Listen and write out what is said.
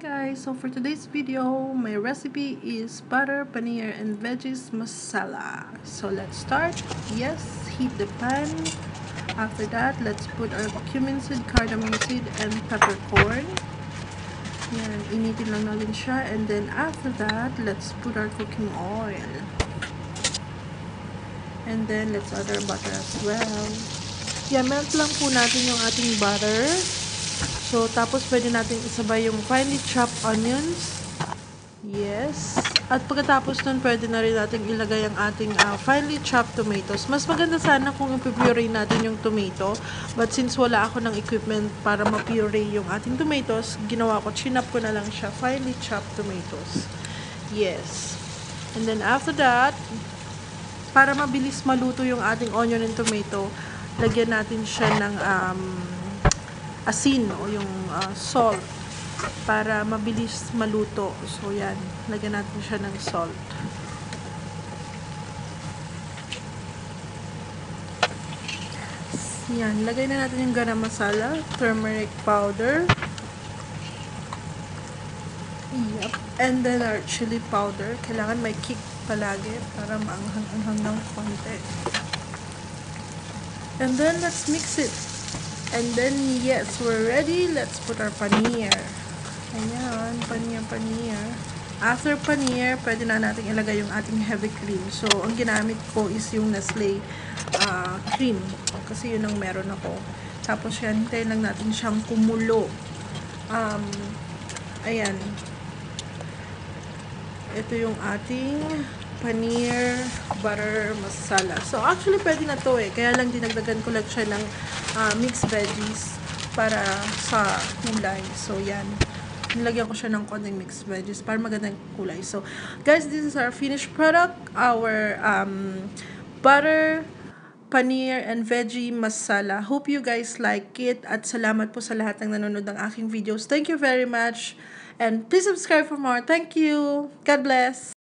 Guys, so for today's video, my recipe is butter, paneer, and veggies masala. So let's start. Yes, heat the pan. After that, let's put our cumin seed, cardamom seed, and peppercorn. Yan, initin lang natin siya. And then after that, let's put our cooking oil. And then let's add our butter as well. Yan, melt lang po natin yung ating butter. So, tapos pwede natin isabay yung finely chopped onions. Yes. At pagkatapos nun, pwede na rin natin ilagay ang ating finely chopped tomatoes. Mas maganda sana kung ipipuree natin yung tomato. But since wala ako ng equipment para ma-puree yung ating tomatoes, ginawa ko, chinap ko na lang siya, finely chopped tomatoes. Yes. And then after that, para mabilis maluto yung ating onion and tomato, lagyan natin siya ng asin o yung salt para mabilis maluto. So yan, lagyan natin siya ng salt. Yan, lagay na natin yung garam masala, turmeric powder. Yep. And then our chili powder. Kailangan may kick palagi para maanghang-anghang ng konti. And then let's mix it. And then, yes, we're ready. Let's put our paneer. Ayan, paneer. After paneer, pwede na natin ilagay yung ating heavy cream. So, ang ginamit ko is yung Nestle cream. Kasi yun ang meron ako. Tapos yan, hintayin lang natin siyang kumulo. Ayan. Ito yung ating paneer butter masala. So, actually, pwede na to eh. Kaya lang dinagdagan ko lang siya ng mixed veggies para sa kulay. So, yan. Nilagyan ko siya ng konting mixed veggies para magandang kulay. So, guys, this is our finished product. Our butter, paneer, and veggie masala. Hope you guys like it. At salamat po sa lahat ng nanonood ng aking videos. Thank you very much. And please subscribe for more. Thank you. God bless.